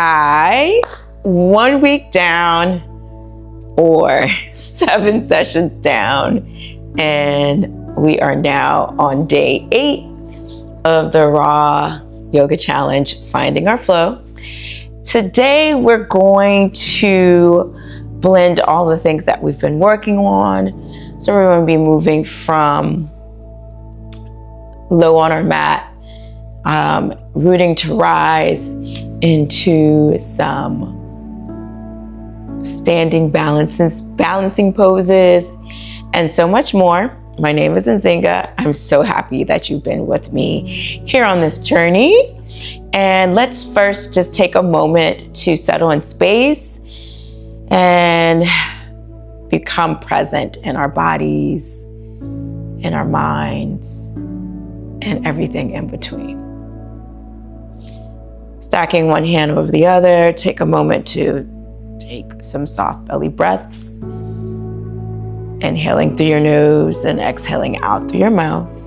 Hi, 1 week down or 7 sessions down, and we are now on day 8 of the R.A.W Yoga Challenge, Finding Our Flow. Today, we're going to blend all the things that we've been working on. So we're going to be moving from low on our mat, rooting to rise, into some standing balancing poses, and so much more. My name is Nzingah. I'm so happy that you've been with me here on this journey. And let's first just take a moment to settle in space and become present in our bodies, in our minds, and everything in between. Stacking one hand over the other, take a moment to take some soft belly breaths, inhaling through your nose and exhaling out through your mouth.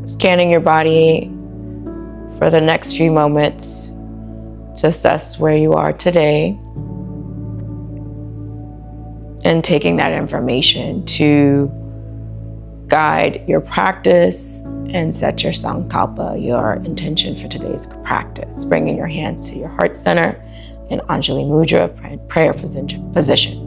Scanning your body for the next few moments to assess where you are today, and taking that information to guide your practice and set your sankalpa, your intention for today's practice. Bringing your hands to your heart center in Anjali Mudra, prayer position.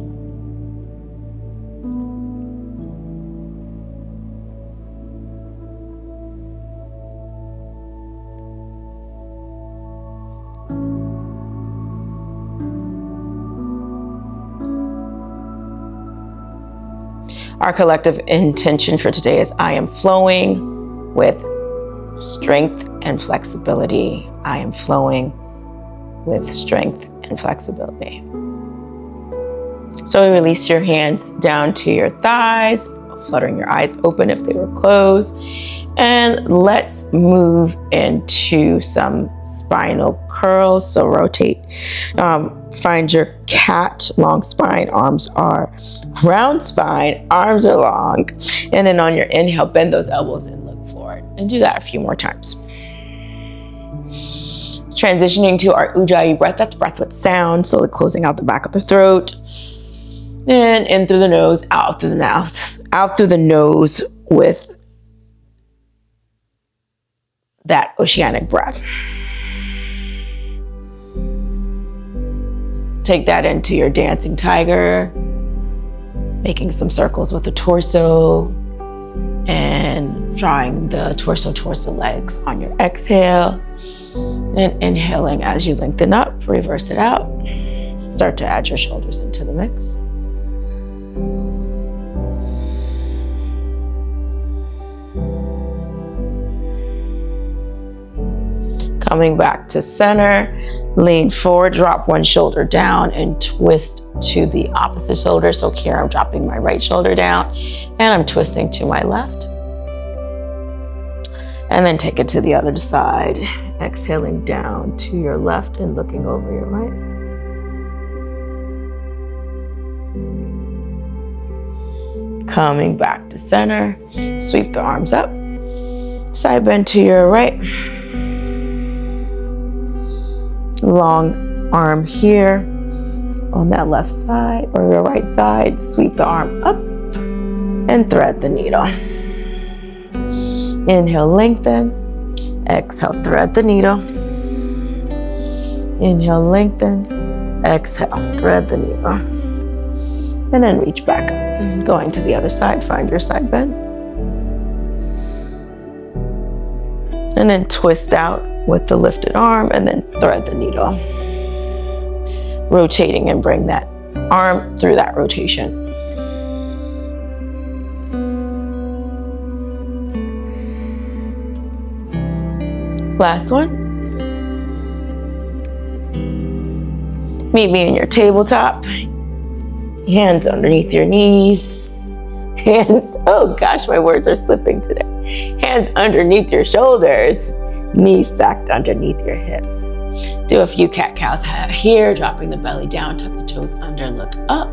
Our collective intention for today is I am flowing with strength and flexibility. I am flowing with strength and flexibility. So release your hands down to your thighs, fluttering your eyes open if they were closed. And let's move into some spinal curls. So rotate. Find your cat, long spine, arms are round spine, arms are long. And then on your inhale, bend those elbows and look forward. And do that a few more times. Transitioning to our Ujjayi breath, that's breath with sound. Slowly closing out the back of the throat. And in through the nose, out through the mouth, out through the nose with that oceanic breath. Take that into your dancing tiger, making some circles with the torso and drawing the torso towards the legs on your exhale, and inhaling as you lengthen up, reverse it out. Start to add your shoulders into the mix. Coming back to center, lean forward, drop one shoulder down and twist to the opposite shoulder. So here I'm dropping my right shoulder down and I'm twisting to my left. And then take it to the other side, exhaling down to your left and looking over your right. Coming back to center, sweep the arms up, side bend to your right. Long arm here on that left side or your right side. Sweep the arm up and thread the needle. Inhale, lengthen. Exhale, thread the needle. Inhale, lengthen. Exhale, thread the needle. And then reach back up. Going to the other side, find your side bend. And then twist out with the lifted arm and then thread the needle. Rotating and bring that arm through that rotation. Last one. Meet me in your tabletop. Hands underneath your knees. Hands, oh gosh, my words are slipping today. Hands underneath your shoulders, knees stacked underneath your hips. Do a few cat-cows here, dropping the belly down, tuck the toes under, look up.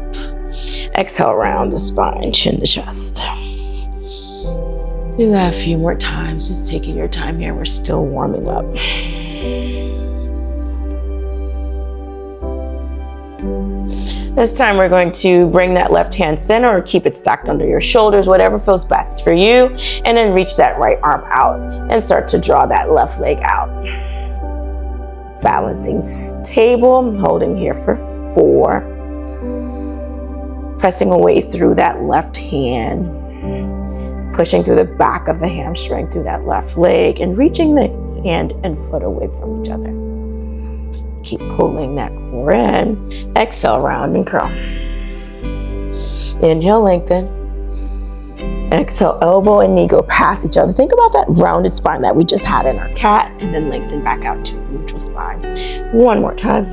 Exhale, round the spine, chin to chest. Do that a few more times, just taking your time here. We're still warming up. This time we're going to bring that left hand center or keep it stacked under your shoulders, whatever feels best for you. And then reach that right arm out and start to draw that left leg out. Balancing table, holding here for 4. Pressing away through that left hand. Pushing through the back of the hamstring, through that left leg, and reaching the hand and foot away from each other. Keep pulling that core in. Exhale, round and curl. Inhale, lengthen. Exhale, elbow and knee go past each other. Think about that rounded spine that we just had in our cat, and then lengthen back out to a neutral spine. One more time.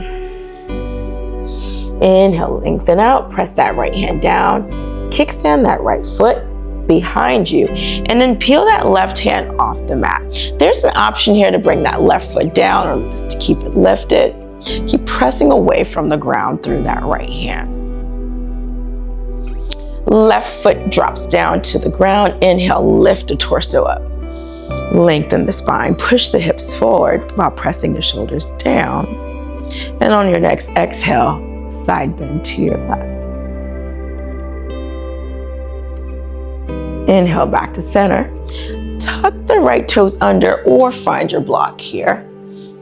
Inhale, lengthen out. Press that right hand down. Kickstand that right foot behind you, and then peel that left hand off the mat. There's an option here to bring that left foot down or just to keep it lifted. Keep pressing away from the ground through that right hand. Left foot drops down to the ground. Inhale, lift the torso up. Lengthen the spine. Push the hips forward while pressing the shoulders down. And on your next exhale, side bend to your left. Inhale back to center. Tuck the right toes under or find your block here.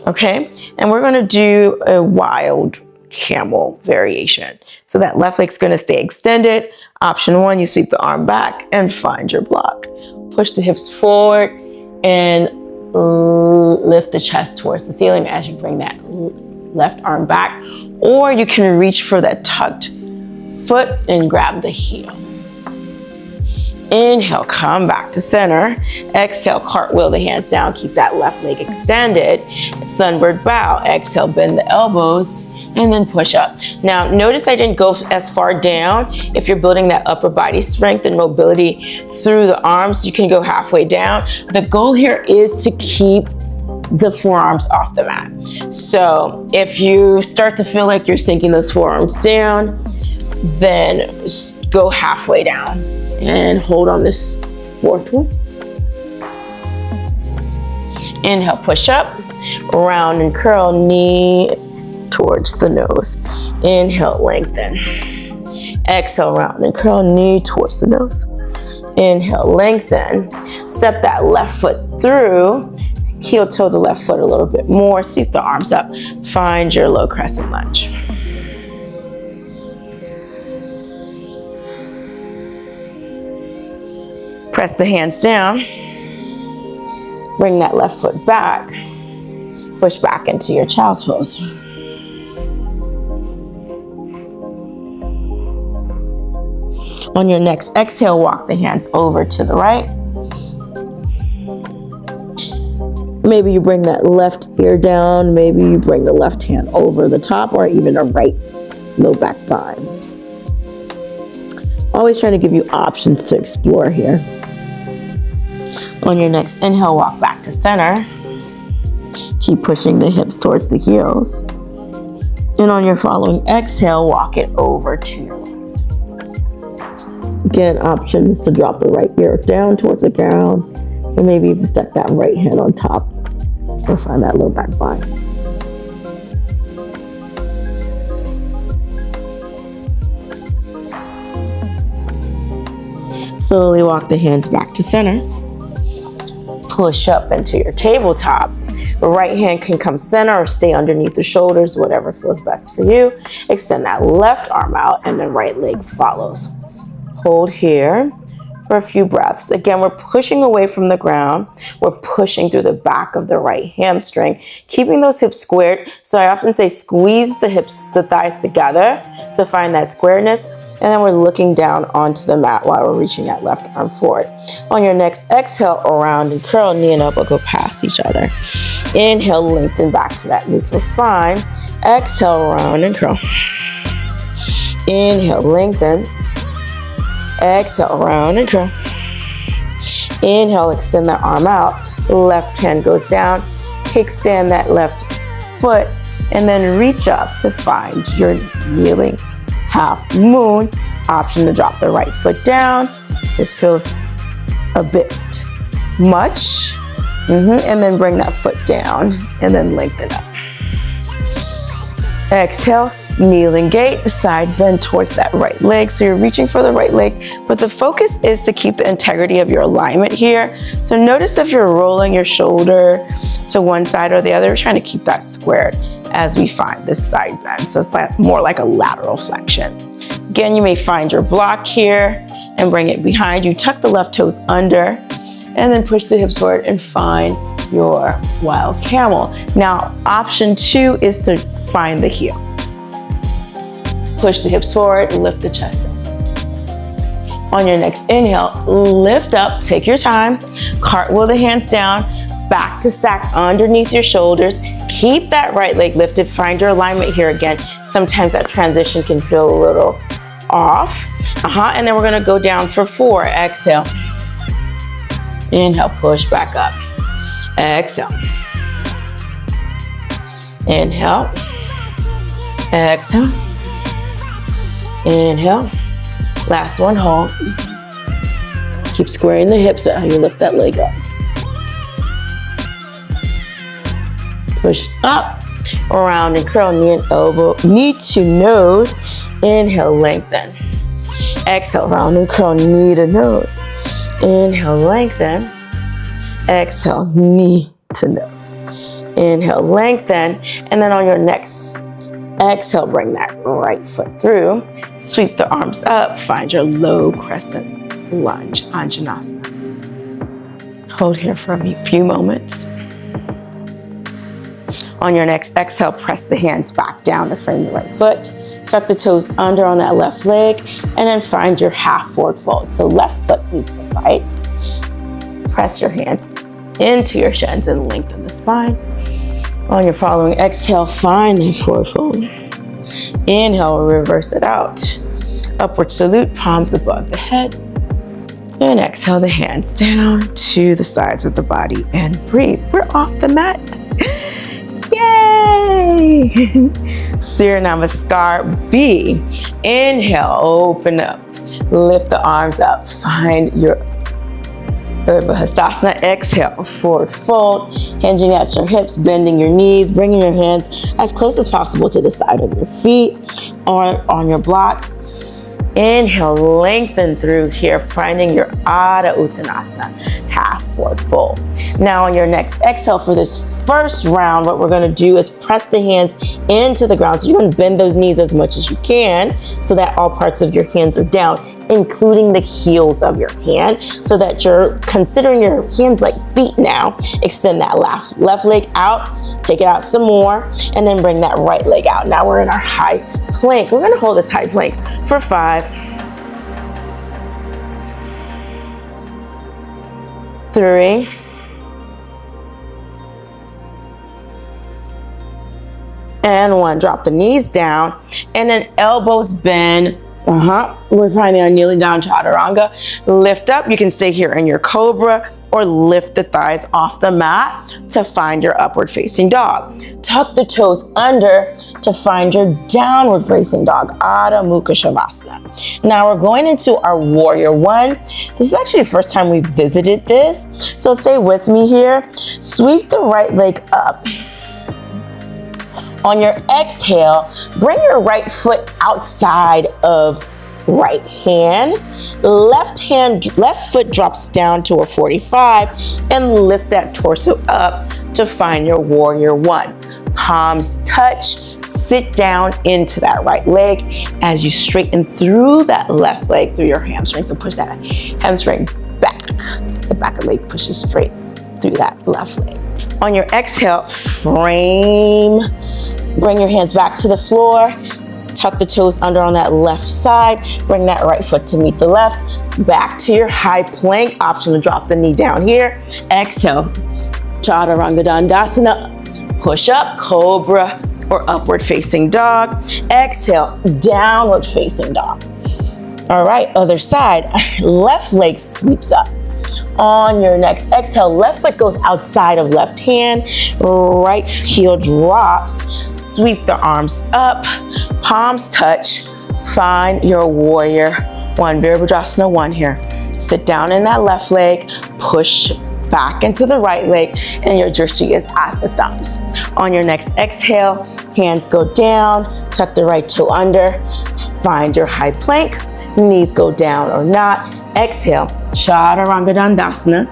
Okay, and we're gonna do a wild camel variation. So that left leg's gonna stay extended. Option 1, you sweep the arm back and find your block. Push the hips forward and lift the chest towards the ceiling as you bring that left arm back. Or you can reach for that tucked foot and grab the heel. Inhale, come back to center. Exhale, cartwheel the hands down. Keep that left leg extended. Sunbird bow. Exhale, bend the elbows and then push up. Now, notice I didn't go as far down. If you're building that upper body strength and mobility through the arms, you can go halfway down. The goal here is to keep the forearms off the mat. So if you start to feel like you're sinking those forearms down, then go halfway down. And hold on this 4th one. Inhale, push up, round and curl, knee towards the nose. Inhale, lengthen. Exhale, round and curl, knee towards the nose. Inhale, lengthen. Step that left foot through. Heel toe the left foot a little bit more. Sweep the arms up. Find your low crescent lunge. Press the hands down. Bring that left foot back. Push back into your child's pose. On your next exhale, walk the hands over to the right. Maybe you bring that left ear down. Maybe you bring the left hand over the top, or even a right low back bind. Always trying to give you options to explore here. On your next inhale, walk back to center. Keep pushing the hips towards the heels. And on your following exhale, walk it over to your left. Again, option is to drop the right ear down towards the ground, or maybe even stack that right hand on top, or find that low back bind. Slowly walk the hands back to center. Push up into your tabletop. The right hand can come center or stay underneath the shoulders, whatever feels best for you. Extend that left arm out and the right leg follows. Hold here for a few breaths. Again, we're pushing away from the ground. We're pushing through the back of the right hamstring, keeping those hips squared. So I often say squeeze the hips, the thighs together to find that squareness. And then we're looking down onto the mat while we're reaching that left arm forward. On your next exhale, around and curl, knee and elbow go past each other. Inhale, lengthen back to that neutral spine. Exhale, round and curl. Inhale, lengthen. Exhale, round and curl. Inhale, extend that arm out. Left hand goes down. Kickstand that left foot. And then reach up to find your kneeling half moon. Option to drop the right foot down. This feels a bit much. And then bring that foot down and then lengthen up. Exhale, kneeling gait, side bend towards that right leg. So you're reaching for the right leg, but the focus is to keep the integrity of your alignment here. So notice if you're rolling your shoulder to one side or the other, we're trying to keep that squared as we find this side bend. So it's like more like a lateral flexion. Again, you may find your block here and bring it behind you. Tuck the left toes under and then push the hips forward and find your wild camel. Now, option 2 is to find the heel. Push the hips forward, lift the chest up. On your next inhale, lift up, take your time, cartwheel the hands down, back to stack underneath your shoulders. Keep that right leg lifted, find your alignment here again. Sometimes that transition can feel a little off. And then we're gonna go down for 4, exhale. Inhale, push back up. Exhale. Inhale. Exhale. Inhale. Last one, hold. Keep squaring the hips so you lift that leg up. Push up, around and curl, knee and elbow, knee to nose. Inhale, lengthen. Exhale, round and curl, knee to nose. Inhale, lengthen. Exhale, knee to nose. Inhale, lengthen. And then on your next exhale, bring that right foot through. Sweep the arms up. Find your low crescent lunge, Oniwosan. Hold here for a few moments. On your next exhale, press the hands back down to frame the right foot. Tuck the toes under on that left leg, and then find your half forward fold. So left foot meets the right. Press your hands into your shins and lengthen the spine. On your following exhale, find that forward fold. Inhale, reverse it out. Upward salute, palms above the head. And exhale the hands down to the sides of the body and breathe. We're off the mat. Yay! Surya Namaskar B. Inhale, open up. Lift the arms up. Find your Urdhva Hastasana. Exhale, forward fold. Hinging at your hips, bending your knees, bringing your hands as close as possible to the side of your feet or on your blocks. Inhale, lengthen through here, finding your R.A.W, half forward fold. Now on your next exhale for this first round, what we're gonna do is press the hands into the ground. So you're gonna bend those knees as much as you can so that all parts of your hands are down, including the heels of your hand, so that you're considering your hands like feet now. Extend that left leg out, take it out some more, and then bring that right leg out. Now we're in our high plank. We're gonna hold this high plank for 5, 3, 1. Drop the knees down, and then elbows bend. We're finding our kneeling down chaturanga. Lift up. You can stay here in your cobra or lift the thighs off the mat to find your upward facing dog. Tuck the toes under to find your downward facing dog, Adho Mukha Shavasana. Now we're going into our warrior 1. This is actually the first time we visited this. So stay with me here. Sweep the right leg up. On your exhale, bring your right foot outside of right hand. Left foot drops down to a 45 and lift that torso up to find your warrior 1. Palms touch, sit down into that right leg as you straighten through that left leg through your hamstring. So push that hamstring back. The back of the leg pushes straight through that left leg. On your exhale, frame. Bring your hands back to the floor. Tuck the toes under on that left side. Bring that right foot to meet the left. Back to your high plank. Option to drop the knee down here. Exhale, Chaturanga Dandasana. Push up, cobra or upward facing dog. Exhale, downward facing dog. All right, other side. Left leg sweeps up. On your next exhale, left foot goes outside of left hand, right heel drops, sweep the arms up, palms touch, find your warrior one, Virabhadrasana 1 here. Sit down in that left leg, push back into the right leg, and your drishti is at the thumbs. On your next exhale, hands go down, tuck the right toe under, find your high plank, knees go down or not. Exhale, Chaturanga Dandasana,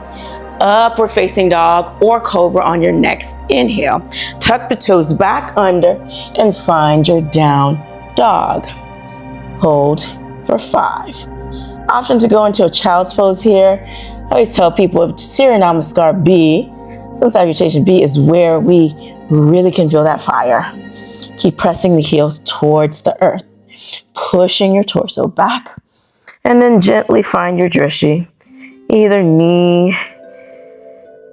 upward facing dog or cobra on your next inhale. Tuck the toes back under and find your down dog. Hold for 5. Option to go into a child's pose here. I always tell people if Surya Namaskar B, Sun Salutation B is where we really can feel that fire. Keep pressing the heels towards the earth, pushing your torso back, and then gently find your drishti, either knee,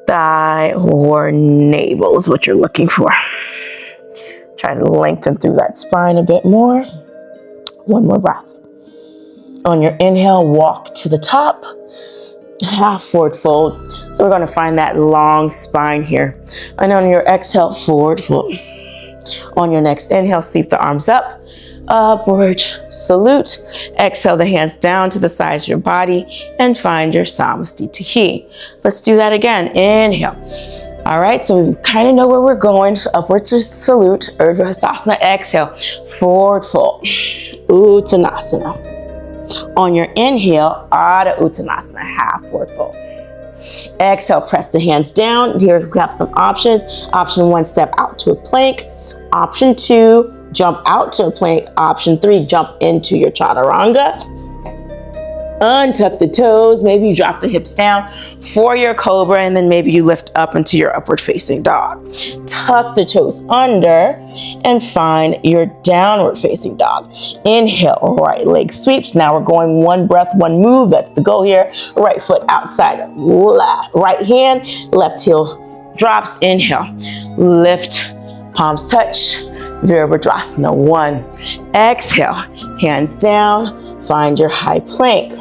thigh, or navel is what you're looking for. Try to lengthen through that spine a bit more. One more breath. On your inhale, walk to the top, half forward fold. So we're going to find that long spine here. And on your exhale, forward fold. On your next inhale, sweep the arms up, upward salute. Exhale the hands down to the sides of your body and find your Samastitihi. Let's do that again. Inhale. All right, so we kind of know where we're going. So upward to salute, Urdhva Hastasana. Exhale, forward fold, Uttanasana. On your inhale, Adha Uttanasana, half forward fold. Exhale, press the hands down. Here we have some options. Option 1, step out to a plank. Option 2, jump out to a plank. Option 3, jump into your chaturanga. Untuck the toes. Maybe you drop the hips down for your cobra, and then maybe you lift up into your upward facing dog. Tuck the toes under and find your downward facing dog. Inhale, right leg sweeps. Now we're going one breath, one move. That's the goal here. Right foot outside of left. Right hand, left heel drops. Inhale, lift, palms touch. Virabhadrasana 1. Exhale, hands down, find your high plank.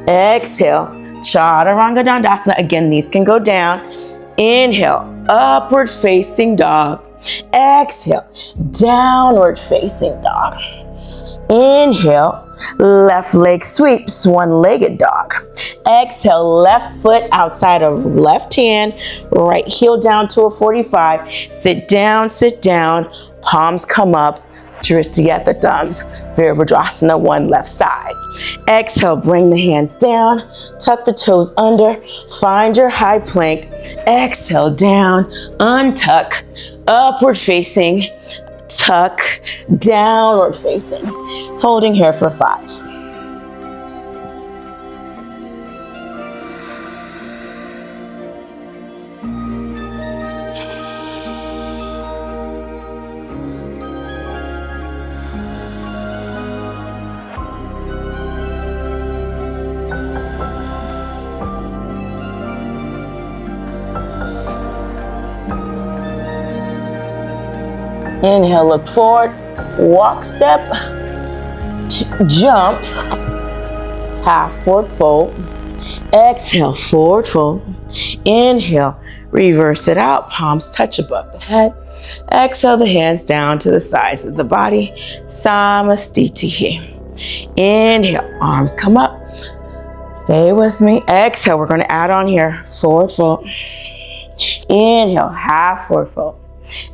Exhale, Chaturanga Dandasana. Again, these can go down. Inhale, upward facing dog. Exhale, downward facing dog. Inhale, left leg sweeps, one-legged dog. Exhale, left foot outside of left hand, right heel down to a 45. Sit down, palms come up, drishti at the thumbs. Virabhadrasana 1, left side. Exhale, bring the hands down, tuck the toes under, find your high plank. Exhale, down, untuck, upward facing, tuck, downward facing. Holding here for 5. Inhale, look forward, walk step, jump, half forward fold. Exhale, forward fold. Inhale, reverse it out, palms touch above the head. Exhale the hands down to the sides of the body. Samastitihi. Inhale, arms come up. Stay with me. Exhale, we're going to add on here, forward fold. Inhale, half forward fold.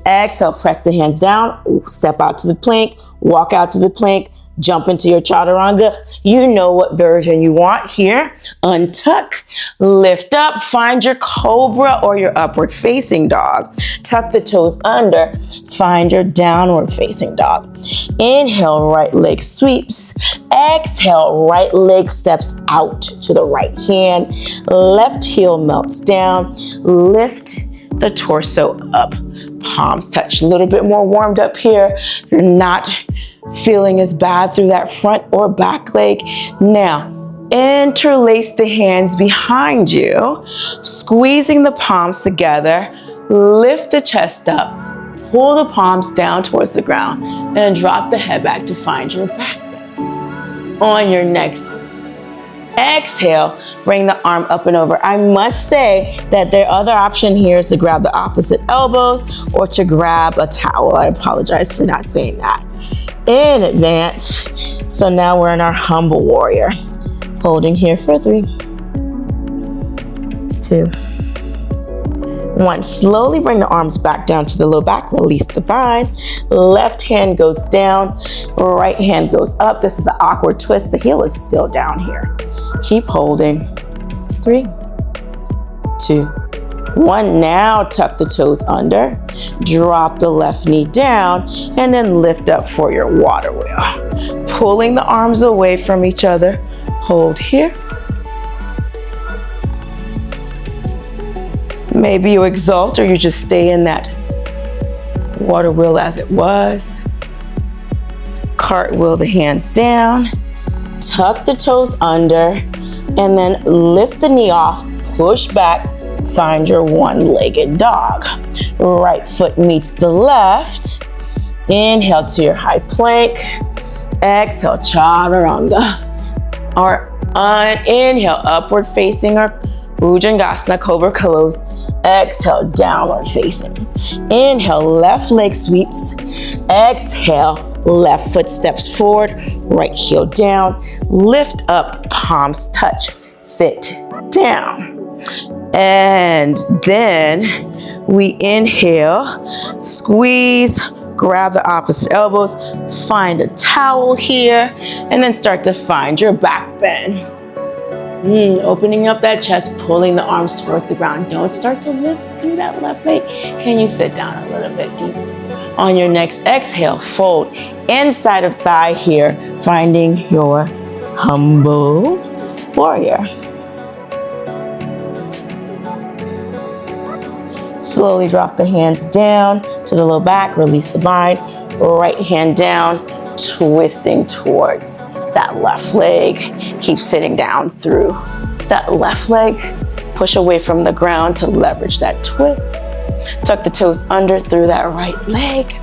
Exhale, press the hands down, step out to the plank, walk out to the plank, jump into your chaturanga. You know what version you want here. Untuck, lift up, find your cobra or your upward facing dog. Tuck the toes under, find your downward facing dog. Inhale, right leg sweeps. Exhale, right leg steps out to the right hand. Left heel melts down. Lift the torso up. Palms touch. A little bit more warmed up here. You're not feeling as bad through that front or back leg. Now, interlace the hands behind you, squeezing the palms together. Lift the chest up. pull the palms down towards the ground and drop the head back to find your back bend. On your next exhale, bring the arm up and over. I must say that the other option here is to grab the opposite elbows or to grab a towel. I apologize for not saying that in advance. So now we're in our humble warrior. Holding here for 3, 2, 1. Slowly bring the arms back down to the low back. Release the bind. Left hand goes down. Right hand goes up. This is an awkward twist. The heel is still down here. Keep holding. 3, 2, 1. Now tuck the toes under. Drop the left knee down. And then lift up for your water wheel. Pulling the arms away from each other. Hold here. Maybe you exalt or you just stay in that water wheel as it was. Cartwheel the hands down, tuck the toes under, and then lift the knee off, push back, find your one-legged dog. Right foot meets the left. Inhale to your high plank. Exhale, chaturanga. Or inhale, upward facing or Bhujangasana, cobra pose. Exhale, downward facing. Inhale, left leg sweeps. Exhale, left foot steps forward, right heel down. Lift up, palms touch, sit down. And then we inhale, squeeze, grab the opposite elbows, find a towel here, and then start to find your back bend. Opening up that chest, pulling the arms towards the ground. Don't start to lift through that left leg. Can you sit down a little bit deeper? On your next exhale, fold inside of thigh here, finding your humble warrior. Slowly drop the hands down to the low back, release the bind. Right hand down, twisting towards that left leg. Keep sitting down through that left leg. Push away from the ground to leverage that twist. Tuck the toes under through that right leg.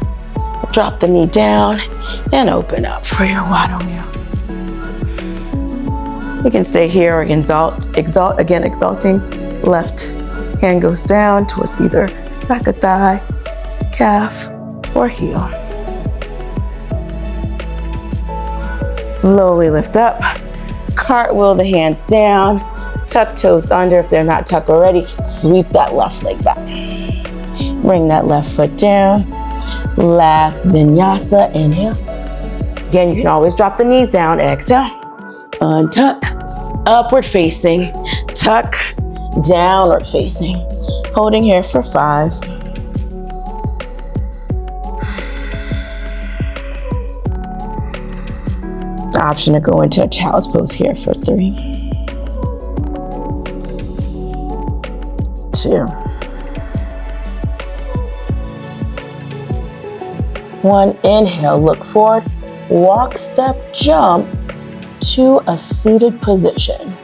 Drop the knee down and open up for your water wheel. You can stay here or exalt, again, exalting. Left hand goes down towards either back of thigh, calf, or heel. Slowly lift up, cartwheel the hands down, tuck toes under if they're not tucked already, sweep that left leg back. Bring that left foot down. Last vinyasa, inhale. Again, you can always drop the knees down, exhale. Untuck, upward facing, tuck, downward facing. Holding here for 5. Option to go into a child's pose here for 3, 2, 1. Inhale, look forward, walk, step, jump to a seated position.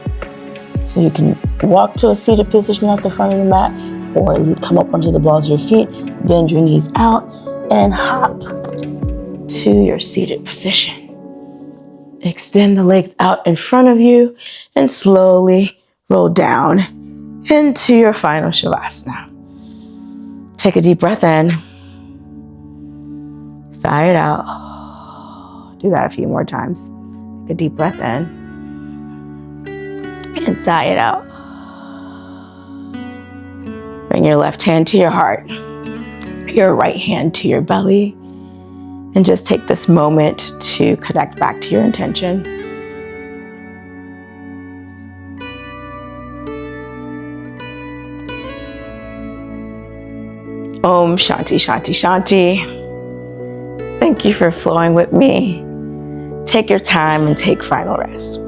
So you can walk to a seated position at the front of the mat or come up onto the balls of your feet, bend your knees out and hop to your seated position. Extend the legs out in front of you and slowly roll down into your final Shavasana. Take a deep breath in. Sigh it out. Do that a few more times. Take a deep breath in and sigh it out. Bring your left hand to your heart, your right hand to your belly. And just take this moment to connect back to your intention. Om Shanti Shanti Shanti. Thank you for flowing with me. Take your time and take final rest.